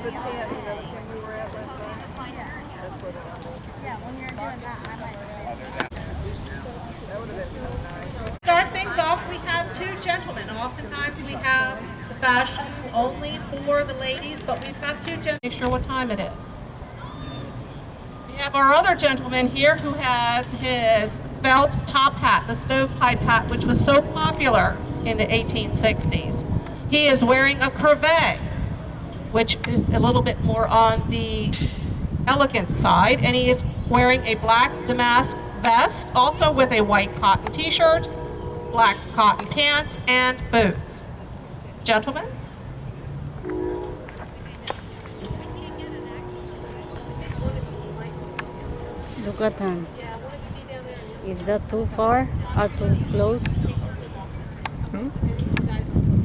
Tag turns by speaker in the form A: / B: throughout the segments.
A: the tent, the tent we were at last night. That's where that was.
B: Yeah, when you're doing that, I might.
A: That would have been really nice.
C: Start things off, we have two gentlemen. Oftentimes we have the fashion only for the ladies, but we've got two gentlemen. Make sure what time it is. We have our other gentleman here who has his felt top hat, the stovepipe hat, which was so popular in the 1860s. He is wearing a cravat, which is a little bit more on the elegant side, and he is wearing a black damask vest, also with a white cotton t-shirt, black cotton pants, and boots. Gentlemen?
B: Look at them. Is that too far or too close?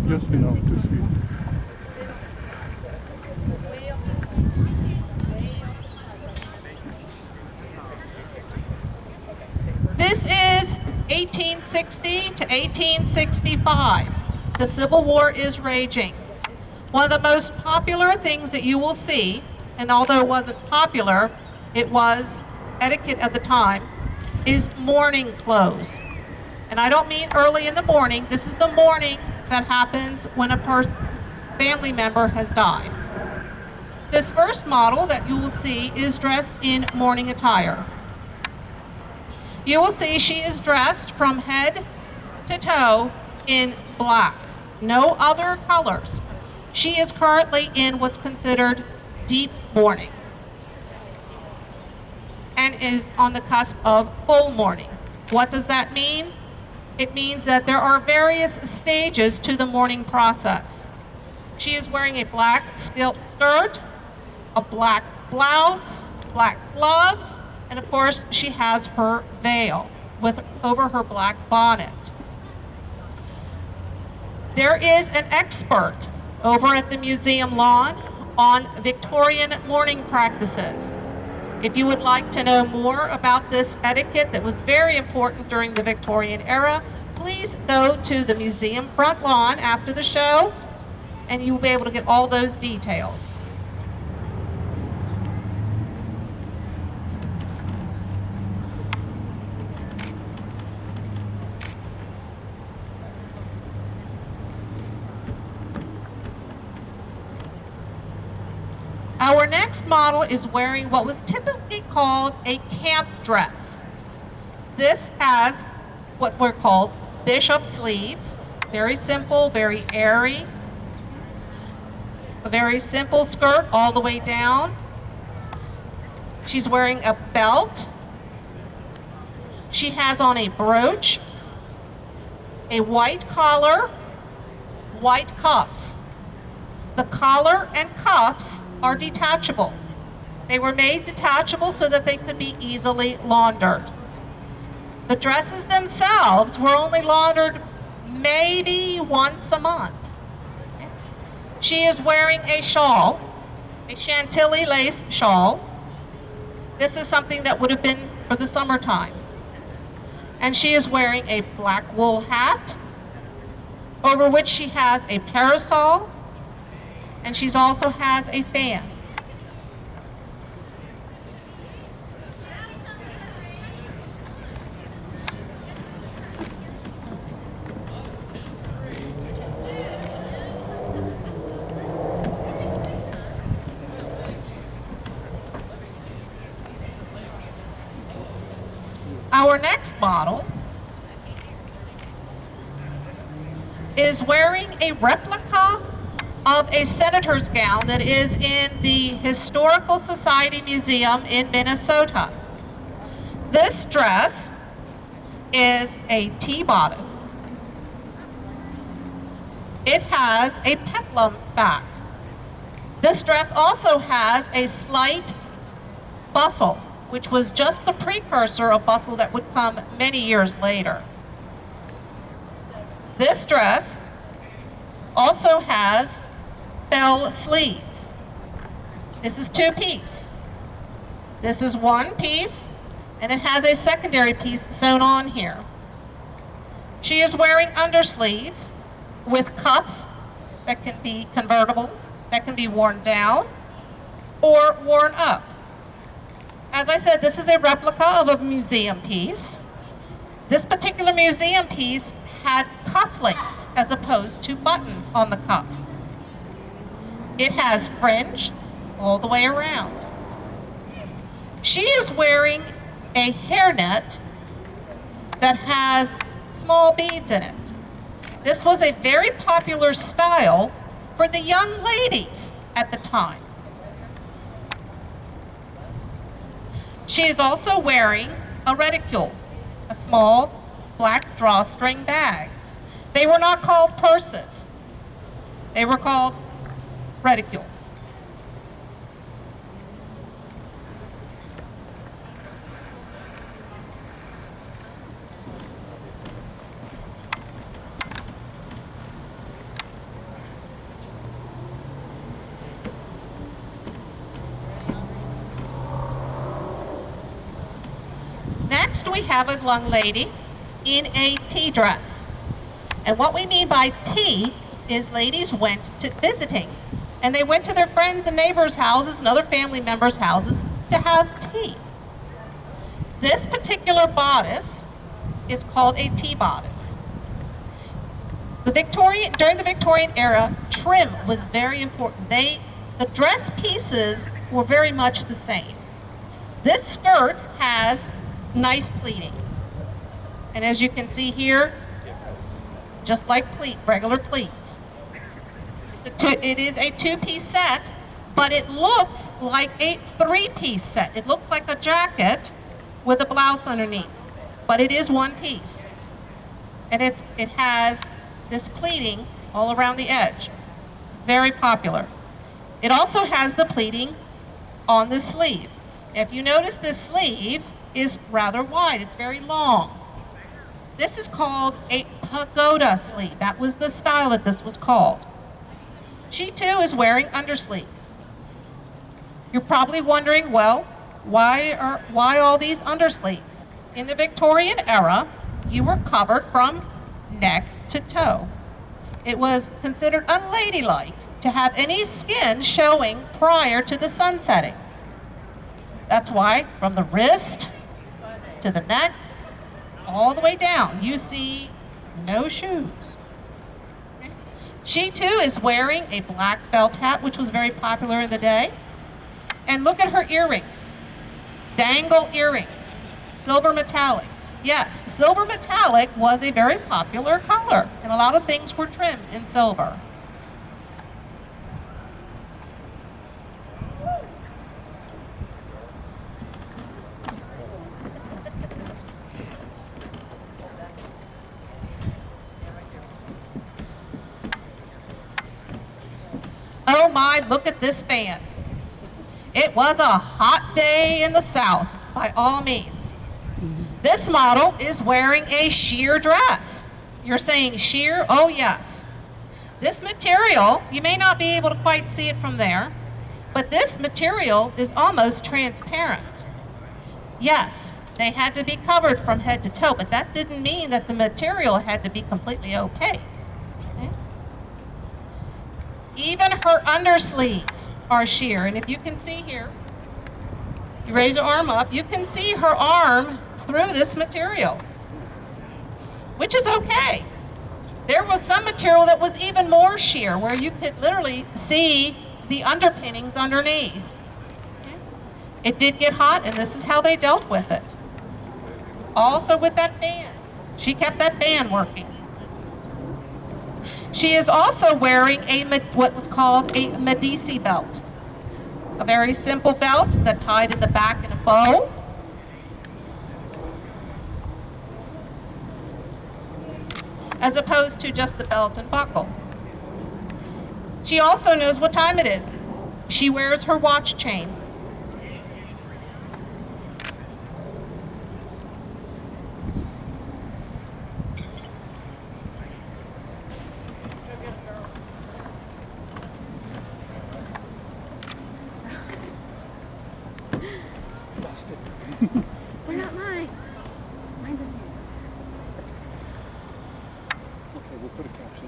D: Just enough to see.
C: This is 1860 to 1865. The Civil War is raging. One of the most popular things that you will see, and although it wasn't popular, it was etiquette at the time, is mourning clothes. And I don't mean early in the morning. This is the mourning that happens when a person's family member has died. This first model that you will see is dressed in mourning attire. You will see she is dressed from head to toe in black, no other colors. She is currently in what's considered deep mourning and is on the cusp of full mourning. What does that mean? It means that there are various stages to the mourning process. She is wearing a black silk skirt, a black blouse, black gloves, and of course she has her veil over her black bonnet. There is an expert over at the museum lawn on Victorian mourning practices. If you would like to know more about this etiquette that was very important during the Victorian era, please go to the museum front lawn after the show, and you'll be able to get all those details. Our next model is wearing what was typically called a camp dress. This has what were called bishop sleeves, very simple, very airy. A very simple skirt all the way down. She's wearing a belt. She has on a brooch, a white collar, white cuffs. The collar and cuffs are detachable. They were made detachable so that they could be easily laundered. The dresses themselves were only laundered maybe once a month. She is wearing a shawl, a Chantilly lace shawl. This is something that would have been for the summertime. And she is wearing a black wool hat, over which she has a parasol, and she also has a fan. Our next model is wearing a replica of a senator's gown that is in the Historical Society Museum in Minnesota. This dress is a T-bodice. It has a peplum back. This dress also has a slight bustle, which was just the precursor of bustle that would come many years later. This dress also has bell sleeves. This is two-piece. This is one piece, and it has a secondary piece sewn on here. She is wearing undersleeves with cuffs that can be convertible, that can be worn down, or worn up. As I said, this is a replica of a museum piece. This particular museum piece had cufflinks as opposed to buttons on the cuff. It has fringe all the way around. She is wearing a hairnet that has small beads in it. This was a very popular style for the young ladies at the time. She is also wearing a reticule, a small black drawstring bag. They were not called purses. They were called reticules. Next, we have a young lady in a tea dress. And what we mean by tea is ladies went to visiting. And they went to their friends and neighbors' houses and other family members' houses to have tea. This particular bodice is called a tea bodice. During the Victorian era, trim was very important. The dress pieces were very much the same. This skirt has knife pleating. And as you can see here, just like regular pleats. It is a two-piece set, but it looks like a three-piece set. It looks like a jacket with a blouse underneath, but it is one piece. And it has this pleating all around the edge. Very popular. It also has the pleating on the sleeve. If you notice, this sleeve is rather wide. It's very long. This is called a pagoda sleeve. That was the style that this was called. She too is wearing undersleeves. You're probably wondering, well, why all these undersleeves? In the Victorian era, you were covered from neck to toe. It was considered unladylike to have any skin showing prior to the sun setting. That's why from the wrist to the neck, all the way down, you see no shoes. Okay. She too is wearing a black felt hat, which was very popular in the day. And look at her earrings. Dangle earrings, silver metallic. Yes, silver metallic was a very popular color, and a lot of things were trimmed in silver. Oh my, look at this fan. It was a hot day in the South, by all means. This model is wearing a sheer dress. You're saying sheer? Oh yes. This material, you may not be able to quite see it from there, but this material is almost transparent. Yes, they had to be covered from head to toe, but that didn't mean that the material had to be completely opaque. Even her undersleeves are sheer. And if you can see here, you raise your arm up, you can see her arm through this material, which is okay. There was some material that was even more sheer, where you could literally see the underpinnings underneath. It did get hot, and this is how they dealt with it. Also with that fan. She kept that fan working. She is also wearing what was called a Medici belt. A very simple belt that tied in the back in a bow. As opposed to just the belt and buckle. She also knows what time it is. She wears her watch chain.
B: They're not mine. Mine's in here.
D: Okay, we'll put a caption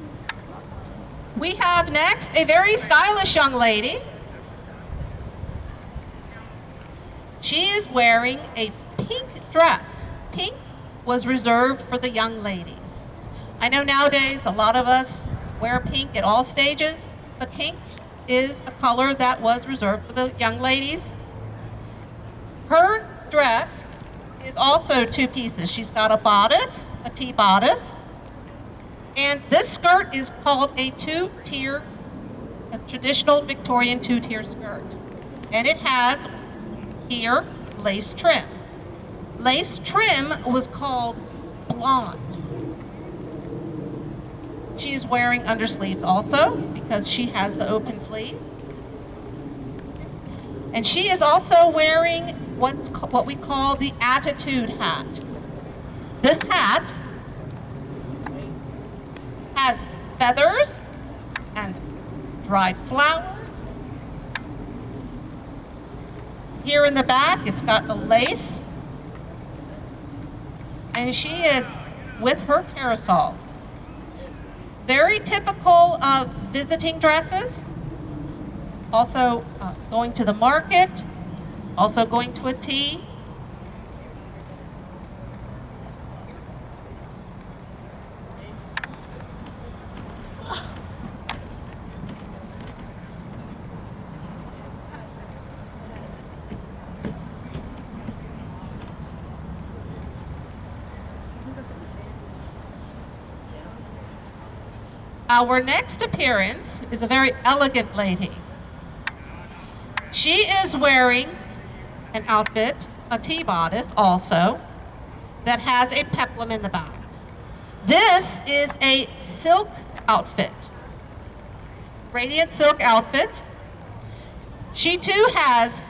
D: in.
C: We have next a very stylish young lady. She is wearing a pink dress. Pink was reserved for the young ladies. I know nowadays a lot of us wear pink at all stages, but pink is a color that was reserved for the young ladies. Her dress is also two pieces. She's got a bodice, a T-bodice, and this skirt is called a two-tier, a traditional Victorian two-tier skirt. And it has here lace trim. Lace trim was called blonde. She is wearing undersleeves also because she has the open sleeve. And she is also wearing what we call the attitude hat. This hat has feathers and dried flowers. Here in the back, it's got a lace. And she is with her parasol. Very typical of visiting dresses. Also going to the market, also going to a tea. Our next appearance is a very elegant lady. She is wearing an outfit, a T-bodice also, that has a peplum in the back. This is a silk outfit, radiant silk outfit. She too has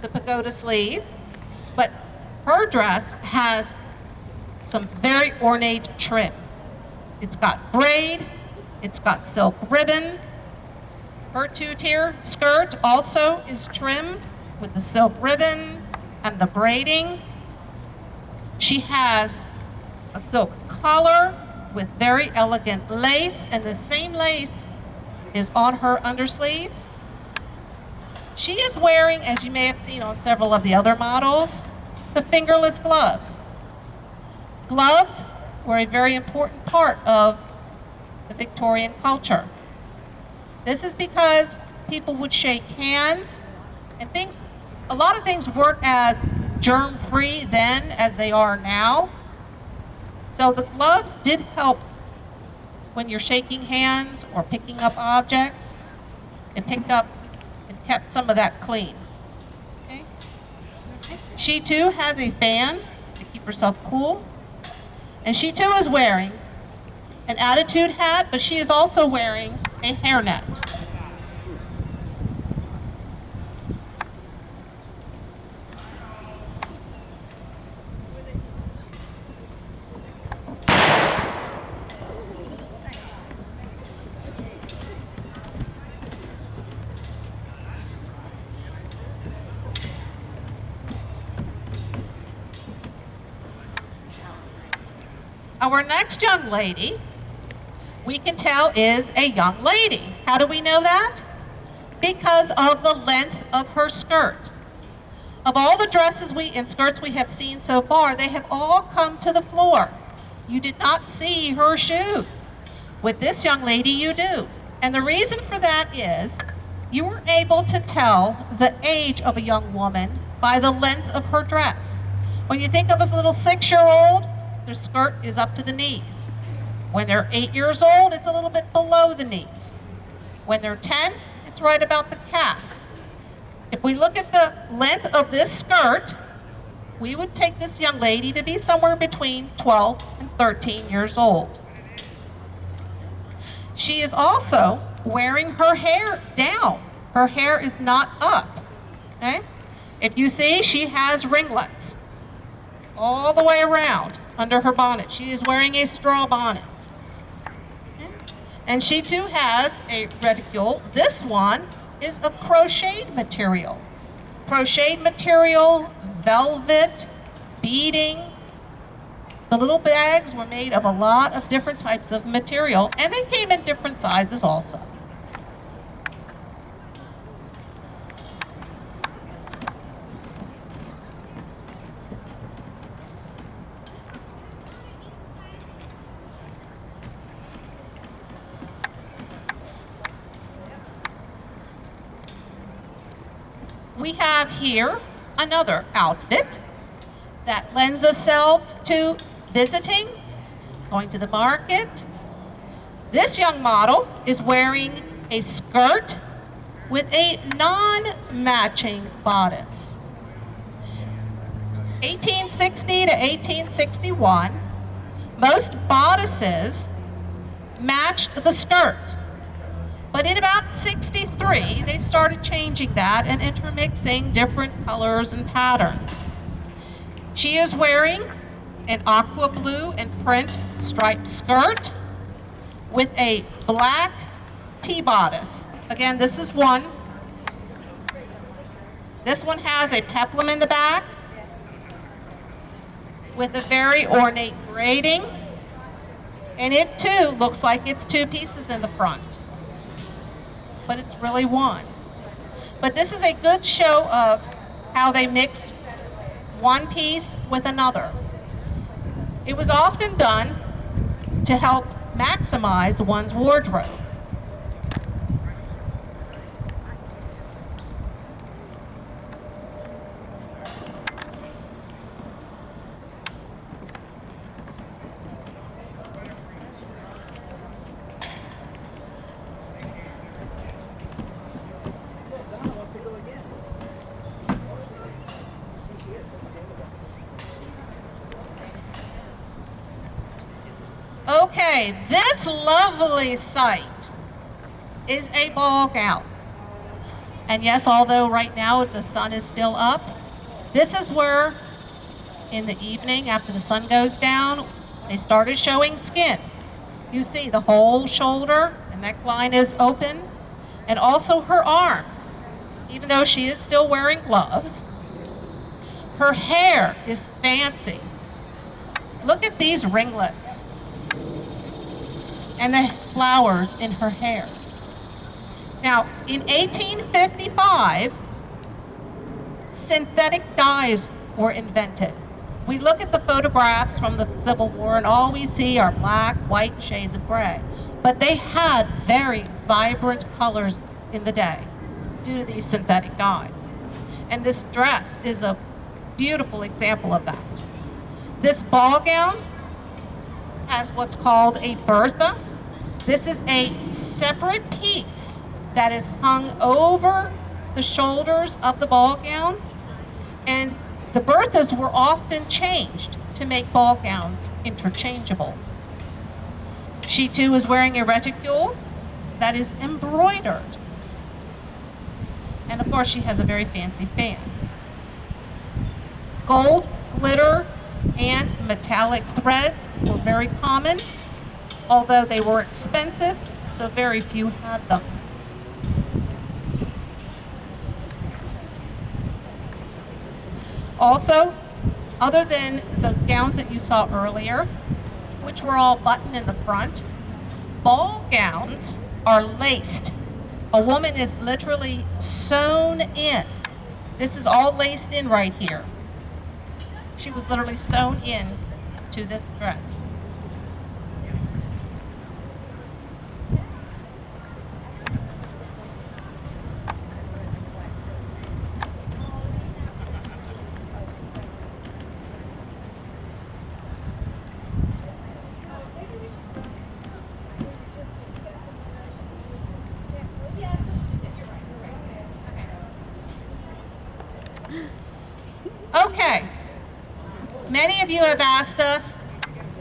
C: the pagoda sleeve, but her dress has some very ornate trim. It's got braid, it's got silk ribbon. Her two-tier skirt also is trimmed with the silk ribbon and the braiding. She has a silk collar with very elegant lace, and the same lace is on her undersleeves. She is wearing, as you may have seen on several of the other models, the fingerless gloves. Gloves were a very important part of the Victorian culture. This is because people would shake hands and a lot of things weren't as germ-free then as they are now. So the gloves did help when you're shaking hands or picking up objects. It picked up and kept some of that clean. Okay? She too has a fan to keep herself cool. And she too is wearing an attitude hat, but she is also wearing a hairnet. Our next young lady, we can tell is a young lady. How do we know that? Because of the length of her skirt. Of all the dresses and skirts we have seen so far, they have all come to the floor. You did not see her shoes. With this young lady, you do. And the reason for that is you were able to tell the age of a young woman by the length of her dress. When you think of a little 6-year-old, their skirt is up to the knees. When they're 8 years old, it's a little bit below the knees. When they're 10, it's right about the calf. If we look at the length of this skirt, we would take this young lady to be somewhere between 12 and 13 years old. She is also wearing her hair down. Her hair is not up. Okay? If you see, she has ringlets all the way around under her bonnet. She is wearing a straw bonnet. Okay? And she too has a reticule. This one is of crocheted material. Crocheted material, velvet, beading. The little bags were made of a lot of different types of material, and they came in different sizes also. we have here another outfit that lends ourselves to visiting, going to the market. This young model is wearing a skirt with a non-matching bodice. 1860 to 1861, most bodices matched the skirt. But in about 63, they started changing that and intermixing different colors and patterns. She is wearing an aqua blue and print striped skirt with a black T-bodice. Again, this is one. This one has a peplum in the back with a very ornate braiding. And it too looks like it's two pieces in the front, but it's really one. But this is a good show of how they mixed one piece with another. It was often done to help maximize one's wardrobe. Okay, this lovely sight is a ball gown. And yes, although right now the sun is still up, this is where in the evening after the sun goes down, they started showing skin. You see the whole shoulder, the neckline is open, and also her arms, even though she is still wearing gloves. Her hair is fancy. Look at these ringlets and the flowers in her hair. Now, in 1855, synthetic dyes were invented. We look at the photographs from the Civil War and all we see are black, white, shades of gray. But they had very vibrant colors in the day due to these synthetic dyes. And this dress is a beautiful example of that. This ball gown has what's called a bertha. This is a separate piece that is hung over the shoulders of the ball gown, and the berthas were often changed to make ball gowns interchangeable. She too is wearing a reticule that is embroidered. And of course she has a very fancy fan. Gold, glitter, and metallic threads were very common, although they were expensive, so very few had them. Also, other than the gowns that you saw earlier, which were all buttoned in the front, ball gowns are laced. A woman is literally sewn in. This is all laced in right here. She was literally sewn in to this dress. Okay, many of you have asked us,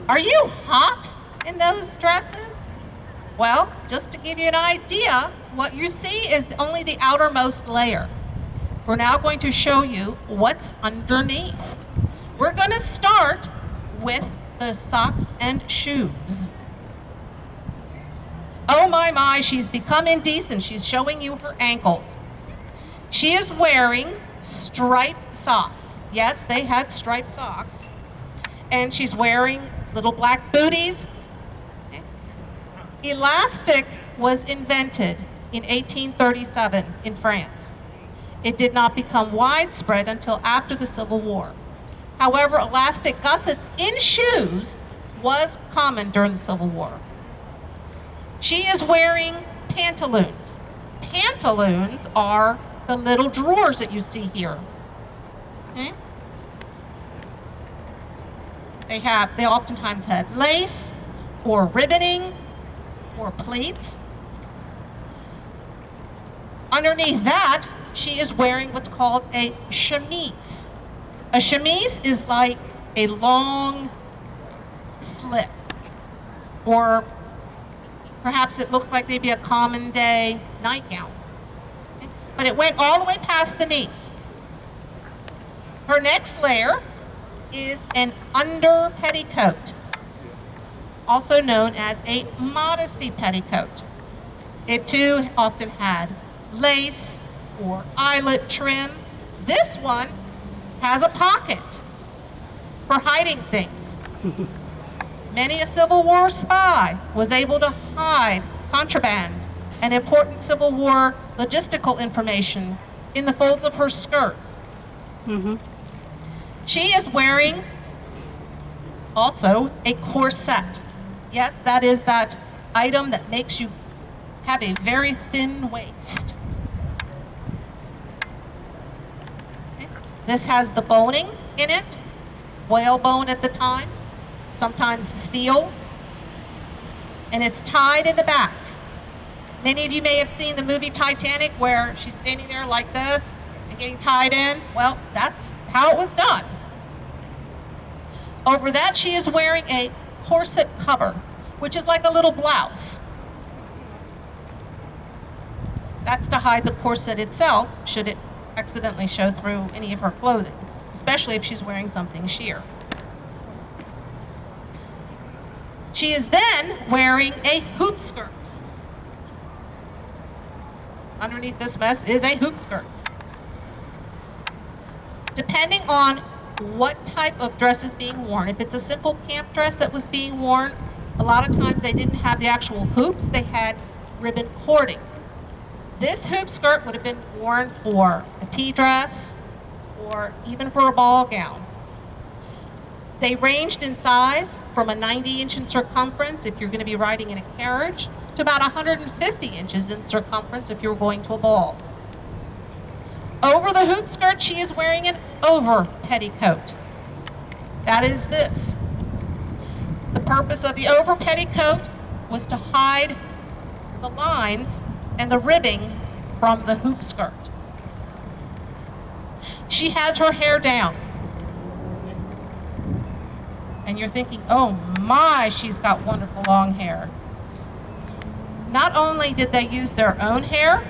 C: are you hot in those dresses? Well, just to give you an idea, what you see is only the outermost layer. We're now going to show you what's underneath. We're going to start with the socks and shoes. Oh my, she's become indecent. She's showing you her ankles. She is wearing striped socks. Yes, they had striped socks. And she's wearing little black booties. Elastic was invented in 1837 in France. It did not become widespread until after the Civil War. However, elastic gussets in shoes was common during the Civil War. She is wearing pantaloons. Pantaloons are the little drawers that you see here. Okay? They oftentimes had lace or ribboning or pleats. Underneath that, she is wearing what's called a chemise. A chemise is like a long slip, or perhaps it looks like maybe a common day nightgown. Okay? But it went all the way past the knees. Her next layer is an under petticoat, also known as a modesty petticoat. It too often had lace or eyelet trim. This one has a pocket for hiding things. Many a Civil War spy was able to hide contraband and important Civil War logistical information in the folds of her skirts. She is wearing also a corset. Yes, that is that item that makes you have a very thin waist. Okay. This has the boning in it, whalebone at the time, sometimes steel, and it's tied in the back. Many of you may have seen the movie Titanic where she's standing there like this and getting tied in. Well, that's how it was done. Over that, she is wearing a corset cover, which is like a little blouse. That's to hide the corset itself, should it accidentally show through any of her clothing, especially if she's wearing something sheer. She is then wearing a hoop skirt. Underneath this vest is a hoop skirt. Depending on what type of dress is being worn, if it's a simple camp dress that was being worn, a lot of times they didn't have the actual hoops, they had ribbon cording. This hoop skirt would have been worn for a tea dress or even for a ball gown. They ranged in size from a 90-inch in circumference if you're going to be riding in a carriage to about 150 inches in circumference if you're going to a ball. Over the hoop skirt, she is wearing an over petticoat. That is this. The purpose of the over petticoat was to hide the lines and the ribbing from the hoop skirt. She has her hair down. And you're thinking, oh my, she's got wonderful long hair. Not only did they use their own hair,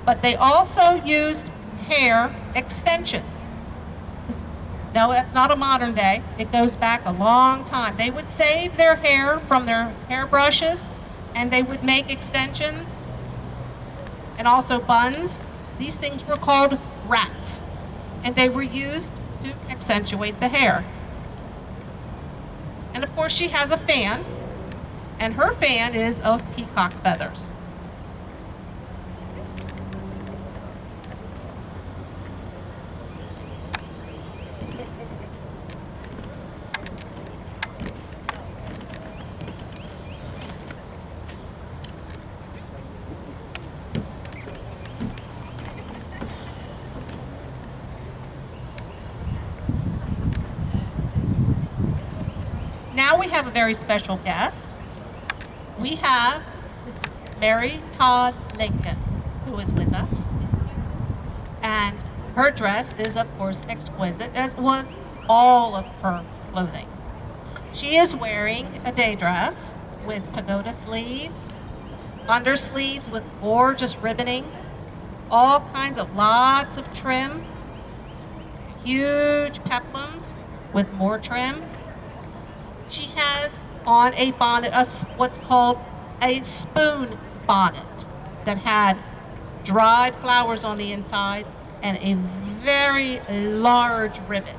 C: but they also used hair extensions. No, that's not a modern day. It goes back a long time. They would save their hair from their hairbrushes, and they would make extensions and also buns. These things were called rats, and they were used to accentuate the hair. And of course, she has a fan, and her fan is of peacock feathers. Now we have a very special guest. This is Mary Todd Lincoln, who is with us. And her dress is, of course, exquisite, as was all of her clothing. She is wearing a day dress with pagoda sleeves, under sleeves with gorgeous ribboning, all kinds of lots of trim, huge peplums with more trim. She has on a bonnet, what's called a spoon bonnet that had dried flowers on the inside and a very large ribbon.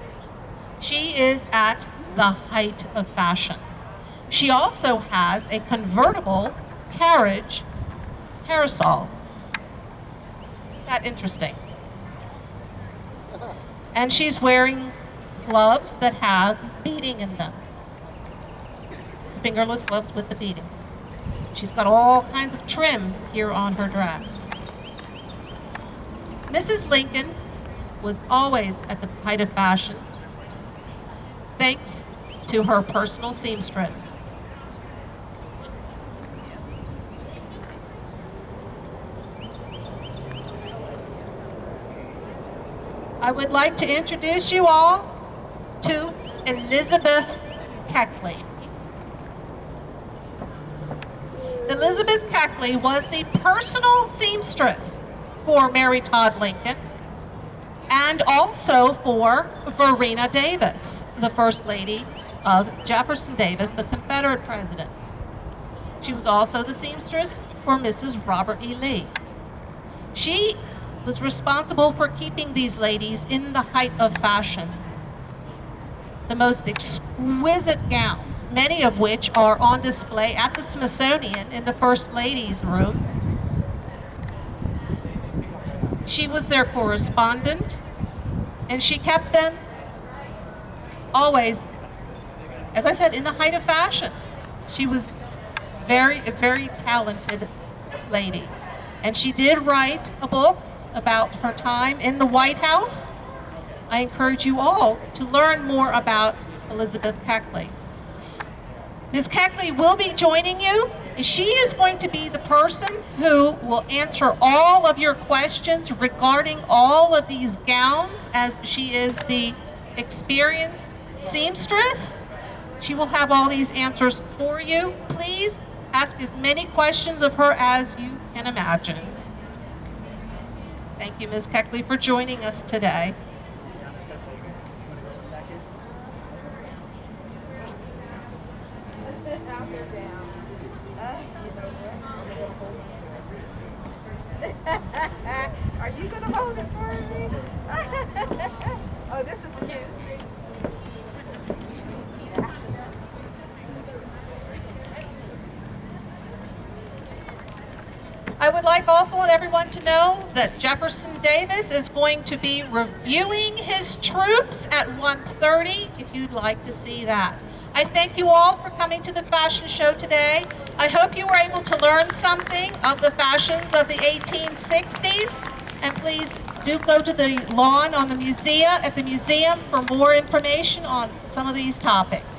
C: She is at the height of fashion. She also has a convertible carriage parasol. Isn't that interesting? And she's wearing gloves that have beading in them. Fingerless gloves with the beading. She's got all kinds of trim here on her dress. Mrs. Lincoln was always at the height of fashion, thanks to her personal seamstress. I would like to introduce you all to Elizabeth Keckley. Elizabeth Keckley was the personal seamstress for Mary Todd Lincoln and also for Verena Davis, the First Lady of Jefferson Davis, the Confederate President. She was also the seamstress for Mrs. Robert E. Lee. She was responsible for keeping these ladies in the height of fashion. The most exquisite gowns, many of which are on display at the Smithsonian in the First Lady's room. She was their correspondent, and she kept them always, as I said, in the height of fashion. She was a very talented lady. And she did write a book about her time in the White House. I encourage you all to learn more about Elizabeth Keckley. Ms. Keckley will be joining you. She is going to be the person who will answer all of your questions regarding all of these gowns, as she is the experienced seamstress. She will have all these answers for you. Please ask as many questions of her as you can imagine. Thank you, Ms. Keckley, for joining us today.
A: Are you gonna hold it for me? Oh, this is cute.
C: I would like also want everyone to know that Jefferson Davis is going to be reviewing his troops at 1:30 if you'd like to see that. I thank you all for coming to the fashion show today. I hope you were able to learn something of the fashions of the 1860s. And please do go to the lawn at the museum for more information on some of these topics.